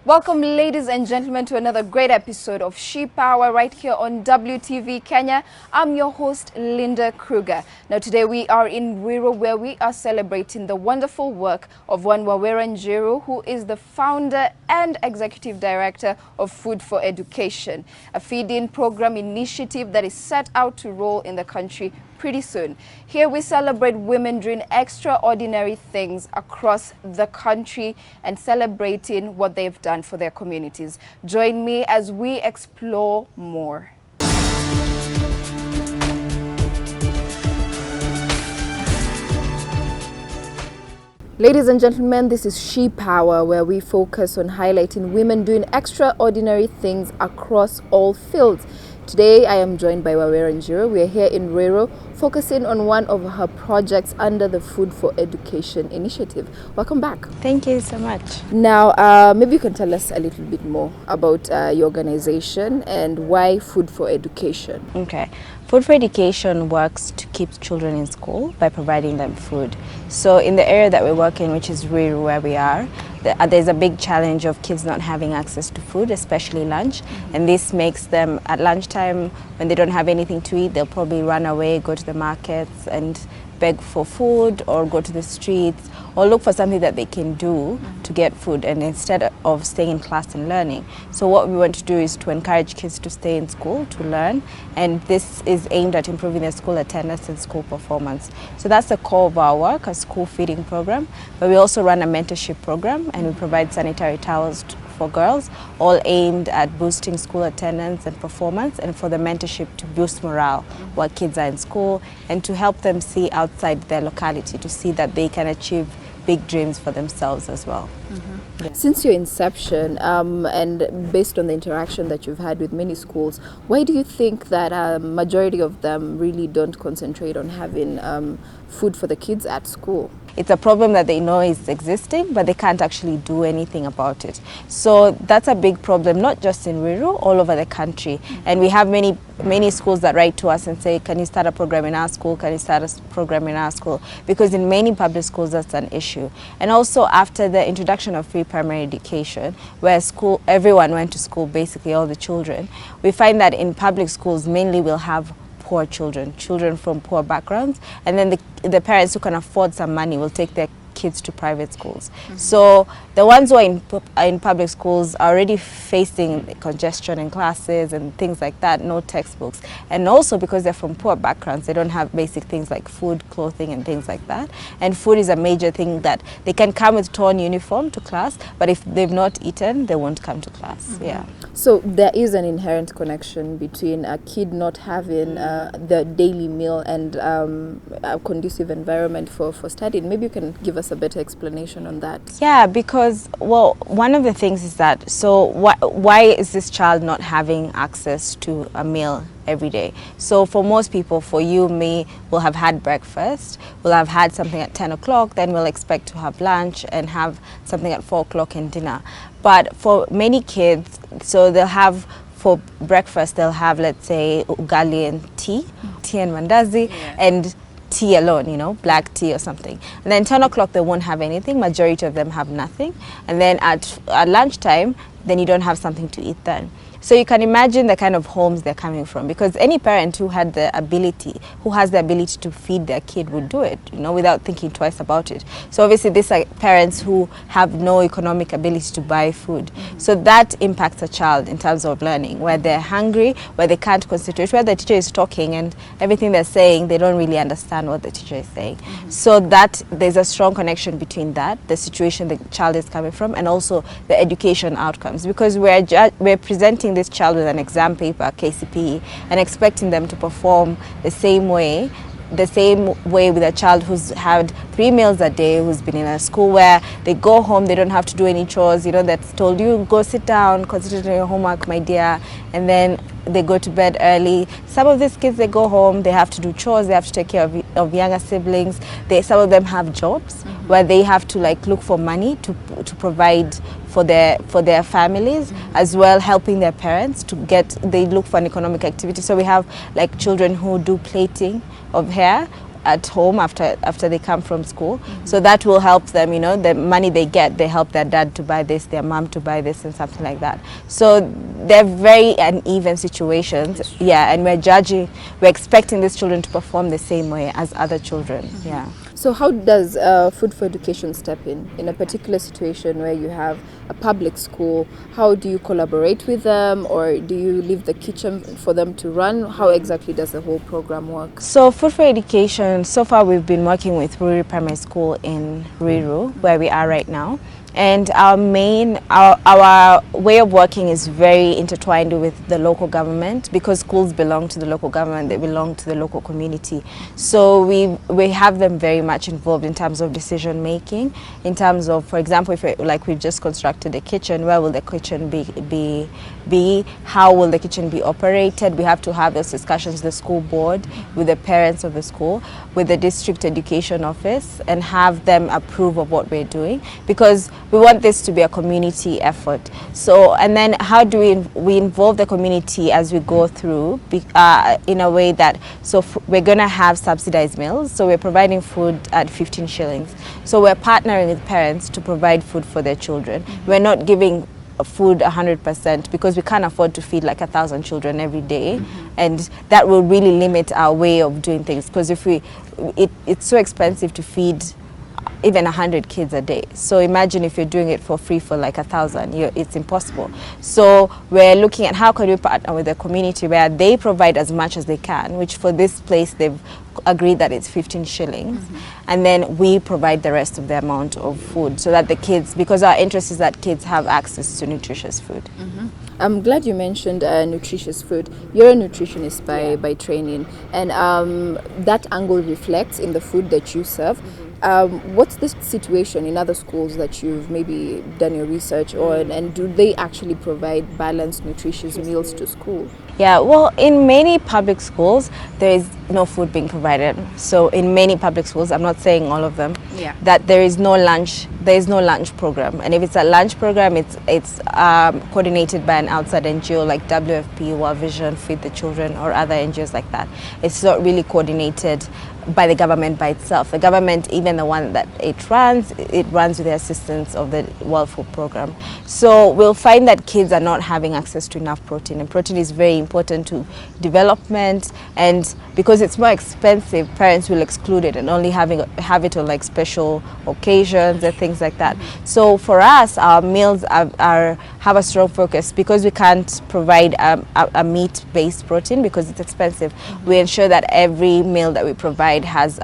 Welcome, ladies and gentlemen, to another great episode of She Power right here on WTV Kenya. I'm your host, Linda Kroeger. Now, today we are in Wawira, where we are celebrating the wonderful work of one Wawira Njiru, who is the founder and executive director of Food for Education, a feeding program initiative that is set out to roll in the country pretty soon. Here we celebrate women doing extraordinary things across the country and celebrating what they've done for their communities. Join me as we explore more. Ladies and gentlemen, this is She Power, where we focus on highlighting women doing extraordinary things across all fields. Today, I am joined by Wawira Njiru. We are here in Wawira, focusing on one of her projects under the Food for Education initiative. Welcome back. Thank you so much. Now, maybe you can tell us a little bit more about your organization and why Food for Education. Okay. Food for Education works to keep children in school by providing them food. So in the area that we work in, which is rural where we are, there's a big challenge of kids not having access to food, especially lunch. And this makes them, at lunchtime, when they don't have anything to eat, they'll probably run away, go to the markets and beg for food, or go to the streets, or look for something that they can do to get food, and instead of staying in class and learning. So what we want to do is to encourage kids to stay in school, to learn, and this is aimed at improving their school attendance and school performance. So that's the core of our work, a school feeding program, but we also run a mentorship program, and we provide sanitary towels for girls, all aimed at boosting school attendance and performance, and for the mentorship to boost morale while kids are in school, and to help them see outside their locality, to see that they can achieve big dreams for themselves as well. Yeah. Since your inception, and based on the interaction that you've had with many schools, why do you think that a majority of them really don't concentrate on having food for the kids at school? It's a problem that they know is existing, but they can't actually do anything about it. So that's a big problem, not just in rural, all over the country. And we have many schools that write to us and say, can you start a program in our school? Can you start a program in our school? Because in many public schools, that's an issue. And also after the introduction of free primary education, where everyone went to school, basically all the children, we find that in public schools, mainly we'll have poor children from poor backgrounds, and then the parents who can afford some money will take their kids to private schools. So the ones who are in public schools are already facing congestion in classes and things like that, no textbooks. And also because they're from poor backgrounds, they don't have basic things like food, clothing and things like that. And food is a major thing, that they can come with torn uniform to class, but if they've not eaten, they won't come to class. Yeah. So there is an inherent connection between a kid not having the daily meal and a conducive environment for studying. Maybe you can give us a better explanation on that. Yeah, because, well, one of the things is that, so why is this child not having access to a meal every day? So for most people, for you, me, we'll have had breakfast, we'll have had something at 10 o'clock, then we'll expect to have lunch and have something at 4 o'clock and dinner. But for many kids, so they'll have, for breakfast, they'll have, let's say, ugali and tea and mandazi, and tea alone, black tea or something. And then 10 o'clock, they won't have anything. Majority of them have nothing. And then at lunchtime, then you don't have something to eat then. So you can imagine the kind of homes they're coming from, because any parent who has the ability to feed their kid would do it, without thinking twice about it. So obviously these are parents who have no economic ability to buy food. So that impacts a child in terms of learning, where they're hungry, where they can't concentrate, where the teacher is talking and everything they're saying, they don't really understand what the teacher is saying. So that there's a strong connection between that, the situation the child is coming from, and also the education outcomes, because we're presenting this child with an exam paper, KCPE, and expecting them to perform the same way with a child who's had 3 meals a day, who's been in a school where they go home, they don't have to do any chores, that's told you, go sit down, concentrate on your homework, my dear, and then they go to bed early. Some of these kids, they go home, they have to do chores, they have to take care of younger siblings. Some of them have jobs where they have to look for money to provide for their families, as well helping their parents they look for an economic activity. So we have children who do plaiting of hair, at home after they come from school. So that will help them, you know, the money they get, they help their dad to buy this, their mom to buy this, and something like that. So they're very uneven situations. Yeah, and we're expecting these children to perform the same way as other children. Yeah. So how does Food for Education step in a particular situation where you have a public school? How do you collaborate with them, or do you leave the kitchen for them to run? How exactly does the whole program work? So Food for Education, so far we've been working with Wawira Primary School in Njiru, where we are right now. And our way of working is very intertwined with the local government, because schools belong to the local government, they belong to the local community. So we have them very much involved in terms of decision making, in terms of, for example, if like we've just constructed a kitchen, where will the kitchen be? How will the kitchen be operated? We have to have those discussions with the school board, with the parents of the school, with the district education office, and have them approve of what we're doing, because we want this to be a community effort. So, and then how do we involve the community as we go through, in a way that, so we're going to have subsidized meals. So we're providing food at 15 shillings. So we're partnering with parents to provide food for their children. We're not giving food 100%, because we can't afford to feed like 1,000 children every day, and that will really limit our way of doing things, because if it's so expensive to feed even 100 kids a day. So imagine if you're doing it for free for like 1,000, it's impossible. So we're looking at how can we partner with the community where they provide as much as they can, which for this place they've agreed that it's 15 shillings, and then we provide the rest of the amount of food, so that the kids, because our interest is that kids have access to nutritious food. I'm glad you mentioned nutritious food. You're a nutritionist by training, and that angle reflects in the food that you serve. What's the situation in other schools that you've maybe done your research on, and do they actually provide balanced, nutritious meals to school? Yeah, well, in many public schools, there is no food being provided. So in many public schools, I'm not saying all of them, that there is no lunch program. And if it's a lunch program, it's coordinated by an outside NGO like WFP, World Vision, Feed the Children, or other NGOs like that. It's not really coordinated by the government by itself. The government, even the one that it runs with the assistance of the World Food Program. So we'll find that kids are not having access to enough protein, and protein is very important to development, and because it's more expensive, parents will exclude it and only have it on like special occasions and things like that. So for us, our meals have a strong focus, because we can't provide a meat-based protein because it's expensive. We ensure that every meal that we provide has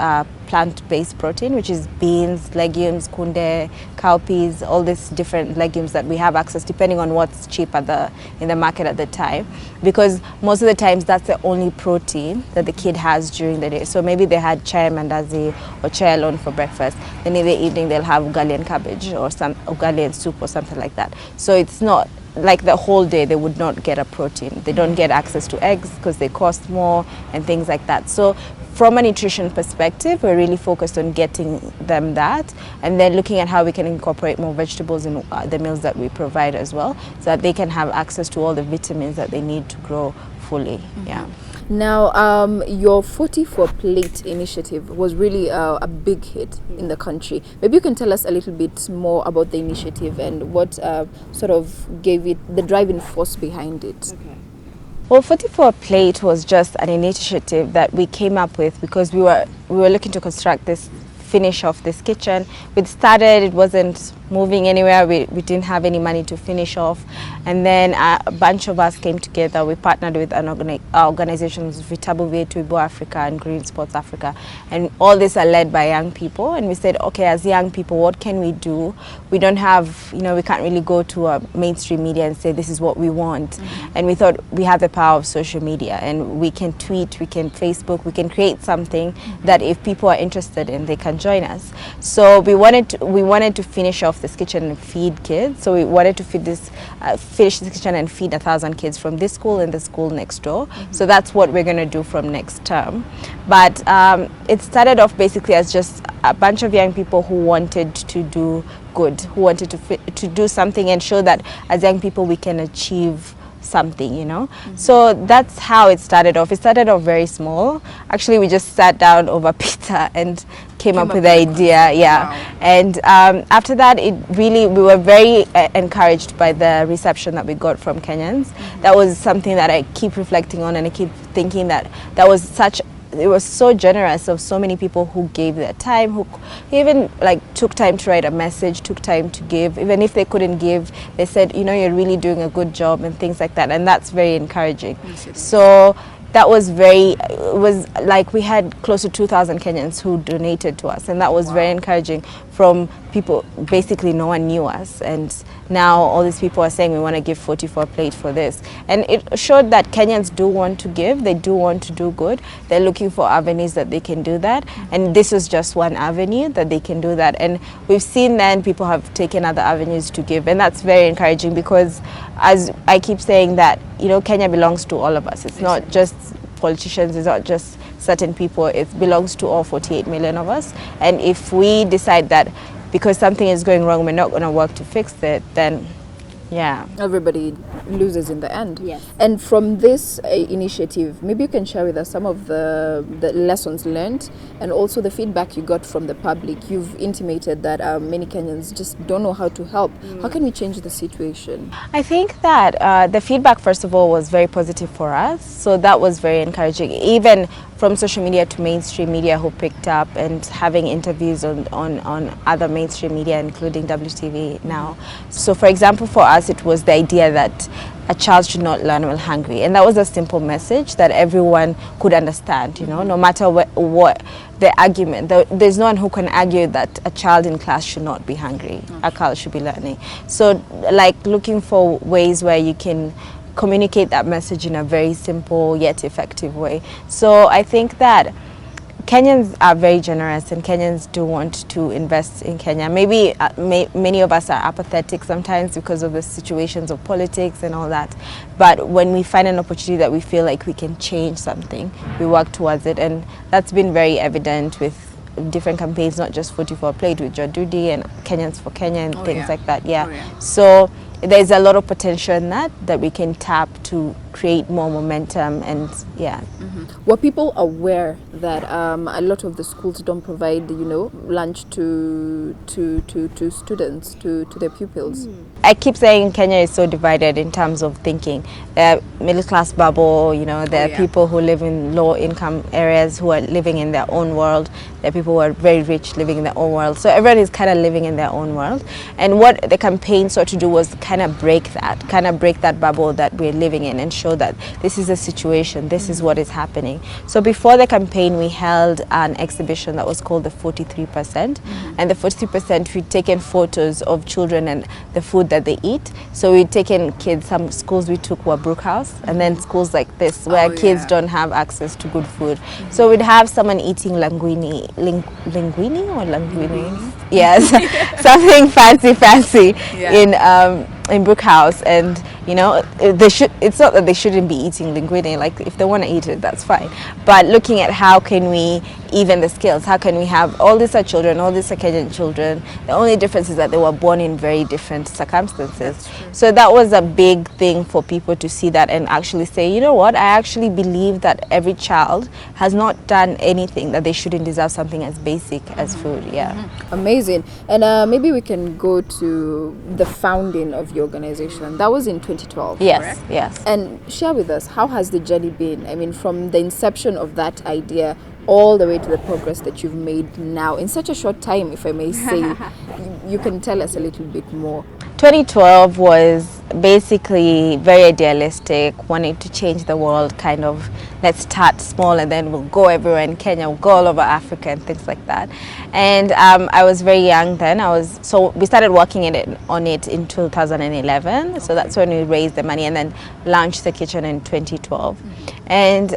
plant-based protein, which is beans, legumes, kunde, cowpeas, all these different legumes that we have access, depending on what's cheap in the market at the time, because most of the times that's the only protein that the kid has during the day. So maybe they had chai mandazi or chai alone for breakfast, then in the evening they'll have ugali and cabbage or ugali and soup or something like that. So it's not like the whole day they would not get a protein. They don't get access to eggs because they cost more and things like that. So from a nutrition perspective, we're really focused on getting them that, and then looking at how we can incorporate more vegetables in the meals that we provide as well, so that they can have access to all the vitamins that they need to grow fully. Yeah. Now, your 40 for Plate initiative was really a big hit in the country. Maybe you can tell us a little bit more about the initiative and what sort of gave it the driving force behind it. Okay. Well, 40 for Plate was just an initiative that we came up with because we were looking to finish off this kitchen. We'd started, it wasn't moving anywhere, we didn't have any money to finish off, and then a bunch of us came together. We partnered with organizations, Vitabu Vietu, Africa and Green Sports Africa, and all these are led by young people, and we said, okay, as young people, what can we do? We don't have, we can't really go to a mainstream media and say this is what we want. And we thought we have the power of social media, and we can tweet, we can Facebook, we can create something that if people are interested in, they can join us. So we wanted to finish off this kitchen and feed kids. So we wanted to finish this kitchen and feed 1,000 kids from this school and the school next door. So that's what we're going to do from next term. But it started off basically as just a bunch of young people who wanted to do good, who wanted to do something and show that as young people we can achieve something, you know. So that's how it started off. It started off very small. Actually, we just sat down over pizza and came up with the idea. Yeah. Wow. And after that, we were very encouraged by the reception that we got from Kenyans. That was something that I keep reflecting on, and I keep thinking that it was so generous of so many people who gave their time, who even like took time to write a message, took time to give. Even if they couldn't give, they said, you know, you're really doing a good job and things like that. And that's very encouraging. So that was it was like we had close to 2,000 Kenyans who donated to us, and that was very encouraging from people. Basically no one knew us, and now all these people are saying we want to give 44 plate for this, and it showed that Kenyans do want to give, they do want to do good, they're looking for avenues that they can do that, and this is just one avenue that they can do that. And we've seen then people have taken other avenues to give, and that's very encouraging, because as I keep saying that, you know, Kenya belongs to all of us. It's not just politicians, it's not just certain people, it belongs to all 48 million of us. And if we decide that because something is going wrong, we're not going to work to fix it, then yeah, everybody loses in the end. Yes. And from this initiative, maybe you can share with us some of the lessons learned and also the feedback you got from the public. You've intimated that many Kenyans just don't know how to help. How can we change the situation? I think that the feedback, first of all, was very positive for us. So that was very encouraging. Even from social media to mainstream media who picked up, and having interviews on other mainstream media, including WTV now. So for example, for us, it was the idea that a child should not learn while hungry. And that was a simple message that everyone could understand, you know, no matter what the argument. There's no one who can argue that a child in class should not be hungry. A child should be learning. So like looking for ways where you can communicate that message in a very simple yet effective way. So I think that Kenyans are very generous, and Kenyans do want to invest in Kenya. Maybe many of us are apathetic sometimes because of the situations of politics and all that. But when we find an opportunity that we feel like we can change something, we work towards it. And that's been very evident with different campaigns, not just 44 Plate, with Jadudi and Kenyans for Kenya and things like that. Yeah. So there's a lot of potential in that we can tap to create more momentum, and yeah. Were people aware that a lot of the schools don't provide, you know, lunch to students, to their pupils? I keep saying Kenya is so divided in terms of thinking. There are middle class bubble, you know, there are people who live in low income areas who are living in their own world. There are people who are very rich living in their own world. So everyone is kind of living in their own world. And what the campaign sought to do was kind of break that bubble that we're living in, and show that this is a situation, this is what is happening. So before the campaign, we held an exhibition that was called the 43%. And the 43%, we'd taken photos of children and the food that they eat. So we'd taken kids, some schools we took were Brook House, and then schools like this where kids don't have access to good food. So we'd have someone eating linguine or languine? Yes, something fancy in Brook House. And you know, it's not that they shouldn't be eating linguine. Like, if they want to eat it, that's fine. But looking at how can we even the skills, how can we have all these are children, all these are Kenyan children. The only difference is that they were born in very different circumstances. So that was a big thing for people to see that and actually say, you know what, I actually believe that every child has not done anything that they shouldn't deserve something as basic as food. Amazing. And maybe we can go to the founding of your organization. That was in 2012. Yes, correct? yes. And share with us, how has the journey been? I mean, from the inception of that idea all the way to the progress that you've made now in such a short time, if I may say. You can tell us a little bit more. 2012 was basically very idealistic, wanting to change the world, kind of, let's start small and then we'll go everywhere in Kenya, we'll go all over Africa and things like that. And I was very young then. So we started working on it in 2011. So that's when we raised the money and then launched the kitchen in 2012. And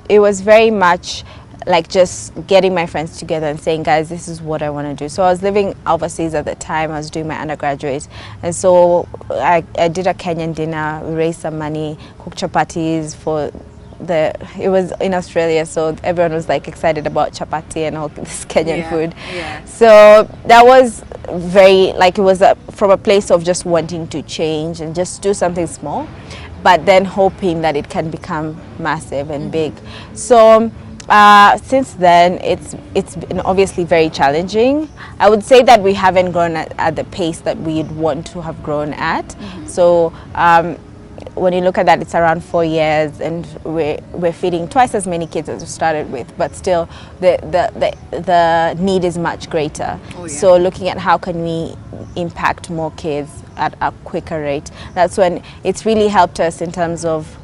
it was very much like just getting my friends together and saying, guys, this is what I want to do. So I was living overseas at the time. I was doing my undergraduate. And so I did a Kenyan dinner, raised some money, cooked chapatis for it was in Australia, so everyone was like excited about chapati and all this Kenyan food. So that was very, like, it was from a place of just wanting to change and just do something small. but then hoping that it can become massive and big. So since then, it's been obviously very challenging. I would say that we haven't grown at the pace that we'd want to have grown at. So when you look at that, it's around 4 years, and we're feeding twice as many kids as we started with, but still the need is much greater. So looking at how can we impact more kids at a quicker rate, that's when it's really helped us in terms of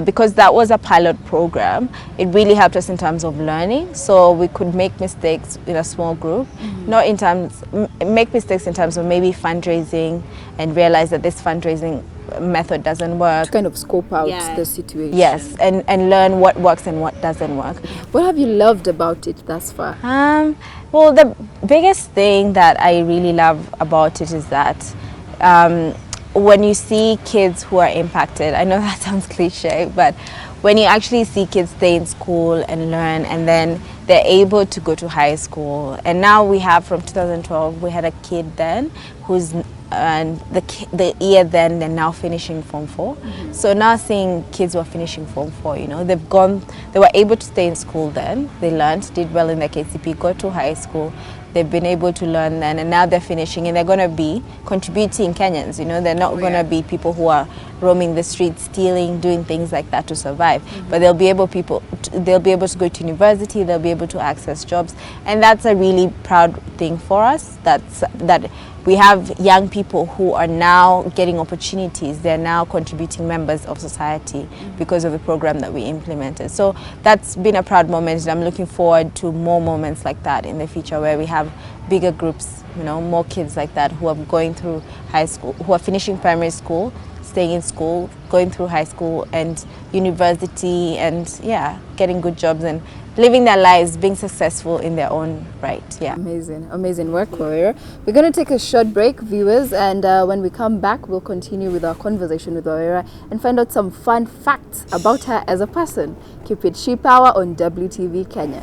because that was a pilot program. It really helped us in terms of learning, so we could make mistakes in a small group, not in terms make mistakes in terms of maybe fundraising, and realize that this fundraising method doesn't work. To kind of scope out the situation. Yes, and learn what works and what doesn't work. What have you loved about it thus far? Well, the biggest thing that I really love about it is that when you see kids who are impacted, I know that sounds cliche, but when you actually see kids stay in school and learn, and then they're able to go to high school. And now we have, from 2012, we had a kid then who's the year then they're now finishing Form 4. So now seeing kids who are finishing Form 4, you know, they were able to stay in school then, they learned, did well in their KCP, got to high school, they've been able to learn then, and now they're finishing, and they're going to be contributing Kenyans, you know, they're not going to be people who are roaming the streets, stealing, doing things like that to survive, but they'll be able to go to university, they'll be able to access jobs, and that's a really proud thing for us, that we have young people who are now getting opportunities. They're now contributing members of society because of the program that we implemented. So that's been a proud moment, and I'm looking forward to more moments like that in the future, where we have bigger groups, you know, more kids like that who are going through high school, who are finishing primary school, staying in school, going through high school and university, and getting good jobs and living their lives, being successful in their own right. Amazing work, Wawira. We're going to take a short break, viewers, and when we come back, we'll continue with our conversation with Wawira and find out some fun facts about her as a person. Keep it She Power on WTV Kenya.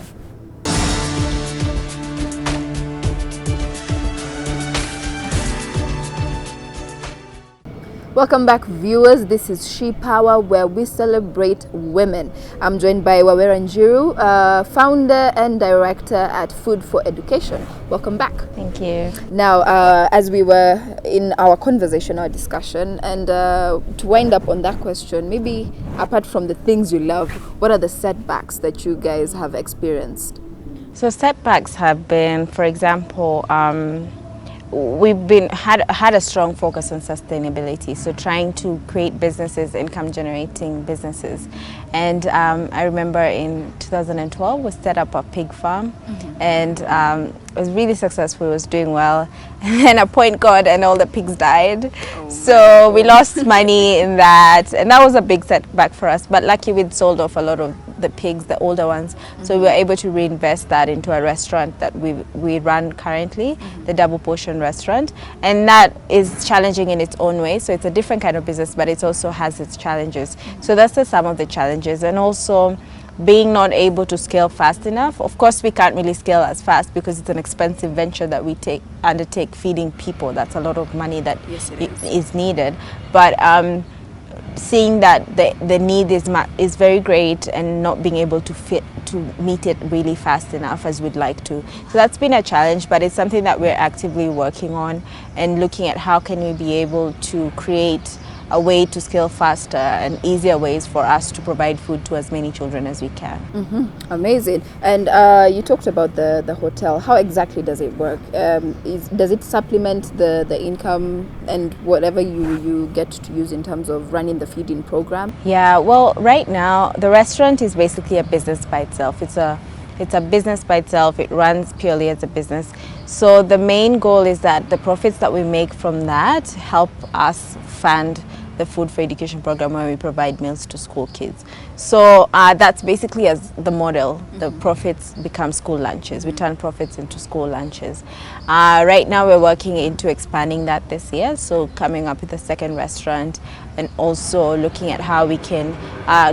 Welcome back, viewers. This is She Power, where we celebrate women. I'm joined by Wawira Njiru, founder and director at Food for Education. Welcome back. Thank you. Now, as we were in our conversation, our discussion, and to wind up on that question, maybe apart from the things you love, what are the setbacks that you guys have experienced? So setbacks have been, for example, we've had a strong focus on sustainability, so trying to create businesses, income generating businesses. And I remember in 2012 we set up a pig farm, and it was really successful, it was doing well, and then a point got and all the pigs died. So we lost money in that, and that was a big setback for us, but lucky we'd sold off a lot of the pigs, the older ones, so we were able to reinvest that into a restaurant that we run currently, the Double Portion restaurant, and that is challenging in its own way. So it's a different kind of business, but it also has its challenges. So that's the sum of the challenges, and also being not able to scale fast enough. Of course, we can't really scale as fast because it's an expensive venture that we undertake, feeding people. That's a lot of money that is needed, but seeing that the need is very great, and not being able to meet it really fast enough as we'd like to. So that's been a challenge, but it's something that we're actively working on and looking at how can we be able to create a way to scale faster and easier ways for us to provide food to as many children as we can. Amazing. And you talked about the hotel. How exactly does it work? Does it supplement the income and whatever you get to use in terms of running the feeding program? Yeah, well, right now the restaurant is basically a business by itself. It's a business by itself. It runs purely as a business. So the main goal is that the profits that we make from that help us fund the Food for Education program, where we provide meals to school kids. So that's basically as the model. The profits become school lunches. We turn profits into school lunches. Right now we're working into expanding that this year, so coming up with a second restaurant, and also looking at how we can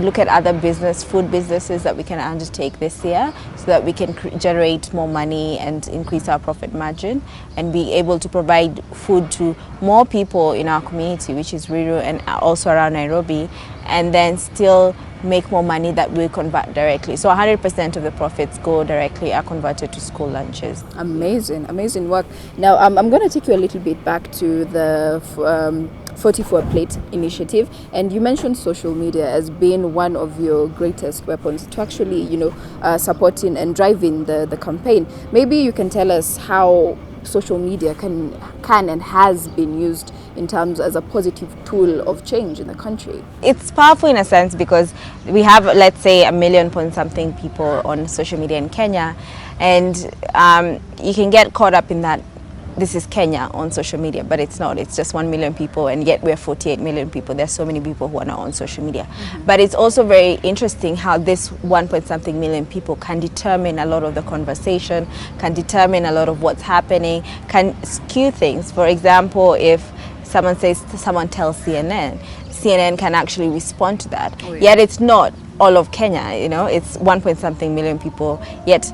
look at other food businesses that we can undertake this year, so that we can generate more money and increase our profit margin, and be able to provide food to more people in our community, which is rural and also around Nairobi, and then still make more money that we convert directly. So 100% of the profits go directly, are converted to school lunches. Amazing, amazing work. Now, I'm going to take you a little bit back to the 44 plate initiative, and you mentioned social media as being one of your greatest weapons to actually, supporting and driving the campaign. Maybe you can tell us how social media can and has been used in terms as a positive tool of change in the country. It's powerful in a sense because we have, let's say, 1 million point something people on social media in Kenya, and you can get caught up in that this is Kenya on social media, but it's not. It's just 1 million people, and yet we're 48 million people. There's so many people who are not on social media. But it's also very interesting how this 1 point something million people can determine a lot of the conversation, can determine a lot of what's happening, can skew things. For example, if someone tells CNN can actually respond to that. Oh, yeah. Yet it's not all of Kenya, it's 1 point something million people, yet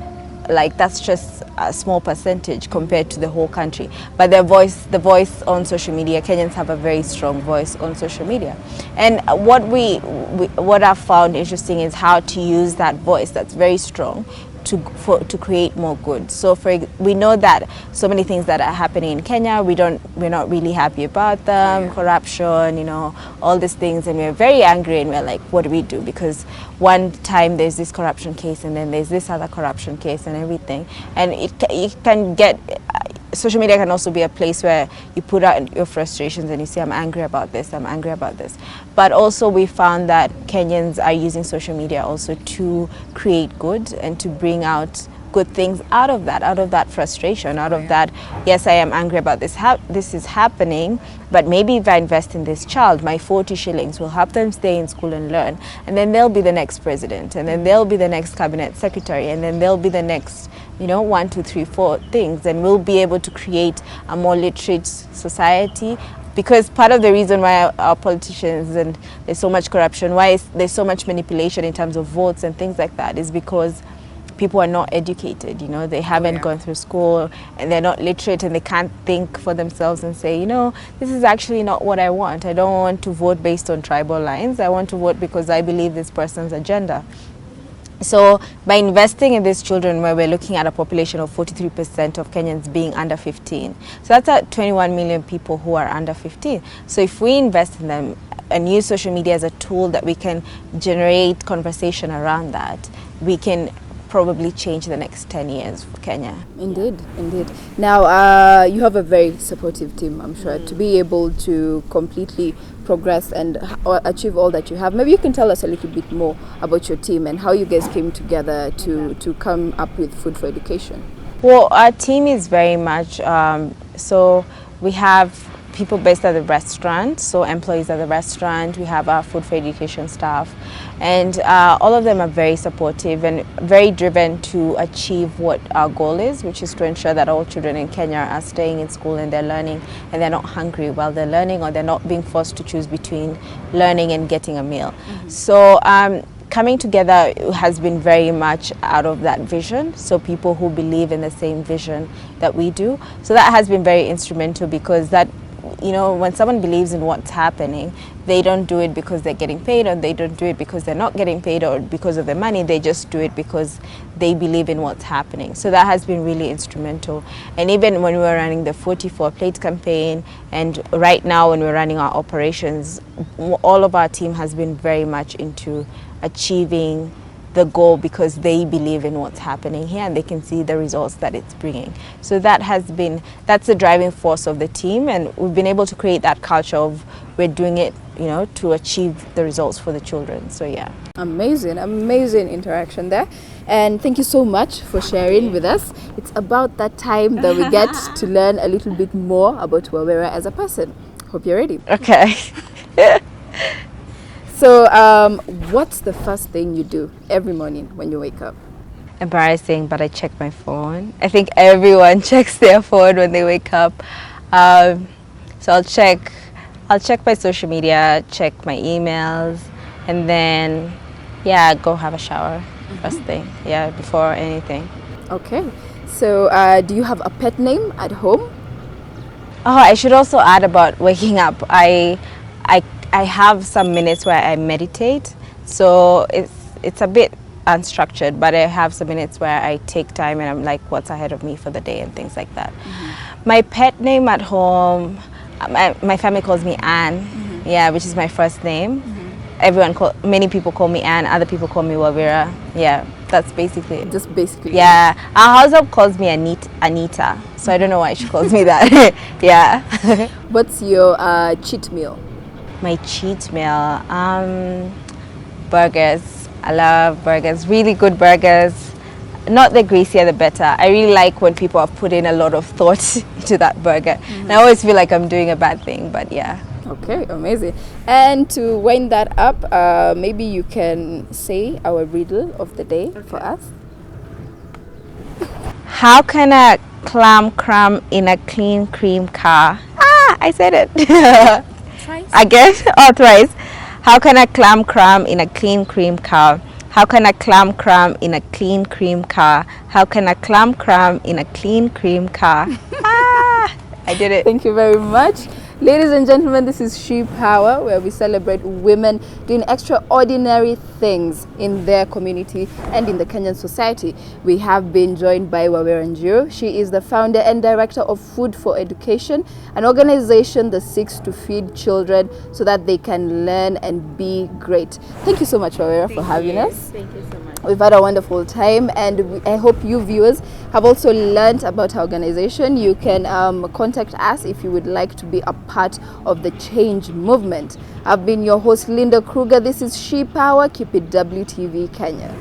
that's just a small percentage compared to the whole country. But the voice on social media, Kenyans have a very strong voice on social media. And what I've found interesting is how to use that voice that's very strong to create more good. So we know that so many things that are happening in Kenya, we're not really happy about them, corruption, all these things, and we're very angry, and we're like, what do we do? Because one time there's this corruption case, and then there's this other corruption case and everything, and it can get. Social media can also be a place where you put out your frustrations and you say, I'm angry about this, I'm angry about this. But also we found that Kenyans are using social media also to create good and to bring out good things out of that frustration, out of that, yes, I am angry about this, this is happening, but maybe if I invest in this child, my 40 shillings will help them stay in school and learn, and then they'll be the next president, and then they'll be the next cabinet secretary, and then they'll be the next 1, 2, 3, 4 things, and we'll be able to create a more literate society. Because part of the reason why our politicians, and there's so much corruption, why there's so much manipulation in terms of votes and things like that, is because people are not educated, they haven't gone through school, and they're not literate, and they can't think for themselves and say, this is actually not what I want. I don't want to vote based on tribal lines. I want to vote because I believe this person's agenda. So by investing in these children, where we're looking at a population of 43% of Kenyans being under 15, so that's at 21 million people who are under 15. So if we invest in them and use social media as a tool that we can generate conversation around that, we can probably change the next 10 years for Kenya. Indeed, indeed. Now, you have a very supportive team, I'm sure, to be able to completely progress and achieve all that you have. Maybe you can tell us a little bit more about your team and how you guys came together to come up with Food for Education. Well, our team is very much, so we have people based at the restaurant, so employees at the restaurant, we have our Food for Education staff, and all of them are very supportive and very driven to achieve what our goal is, which is to ensure that all children in Kenya are staying in school and they're learning, and they're not hungry while they're learning, or they're not being forced to choose between learning and getting a meal. So coming together has been very much out of that vision, so people who believe in the same vision that we do. So that has been very instrumental, because that, when someone believes in what's happening, they don't do it because they're getting paid, or they don't do it because they're not getting paid, or because of the money. They just do it because they believe in what's happening. So that has been really instrumental. And even when we were running the 44 plate campaign, and right now when we're running our operations, all of our team has been very much into achieving the goal, because they believe in what's happening here and they can see the results that it's bringing. So that's the driving force of the team, and we've been able to create that culture of we're doing it, to achieve the results for the children. So yeah. Amazing interaction there. And thank you so much for sharing with us. It's about that time that we get to learn a little bit more about Wawira as a person. Hope you're ready. Okay. So, what's the first thing you do every morning when you wake up? Embarrassing, but I check my phone. I think everyone checks their phone when they wake up. So I'll check my social media, check my emails, and then, go have a shower first thing, before anything. Okay. So, do you have a pet name at home? Oh, I should also add about waking up. I I have some minutes where I meditate. So it's a bit unstructured, but I have some minutes where I take time and I'm like, what's ahead of me for the day and things like that. My pet name at home, my family calls me Anne, yeah, which is my first name. Many people call me Anne, other people call me Wawira. Yeah, that's basically it. Just basically. Yeah, our household calls me Anita, so I don't know why she calls me that. Yeah. What's your cheat meal? My cheat meal, burgers. I love burgers, really good burgers. Not the greasier the better. I really like when people have put in a lot of thought into that burger. And I always feel like I'm doing a bad thing, but yeah. Okay, amazing. And to wind that up, maybe you can say our riddle of the day for us. How can a clam cram in a clean cream car? I said it. Twice. I guess, or twice. How can a clam cram in a clean cream car? How can a clam cram in a clean cream car? How can a clam cram in a clean cream car? I did it. Thank you very much. Ladies and gentlemen, this is She Power, where we celebrate women doing extraordinary things in their community and in the Kenyan society. We have been joined by Wawira Njiru. She is the founder and director of Food for Education, an organization that seeks to feed children so that they can learn and be great. Thank you so much, Wawira, for having us. Thank you so much. We've had a wonderful time, and I hope you viewers have also learned about our organization. You can contact us if you would like to be a part of the change movement. I've been your host, Linda Kroeger. This is She Power. Keep it WTV Kenya.